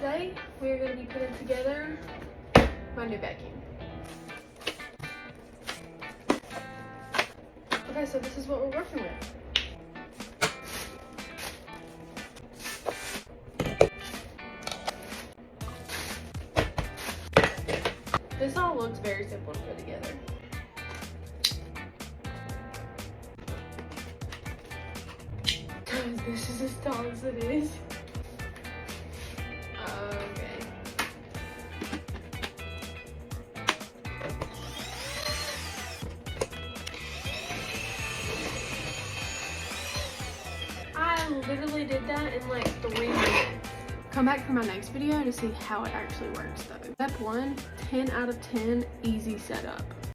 today we're going to be putting together my new vacuum. Okay, so this is what we're working with. This all looks very simple to put together. Guys, this is as tall as it is. Okay. I literally did that in like 3 minutes. Come back for my next video to see how it actually works though. Step 1, 10 out of 10, easy setup.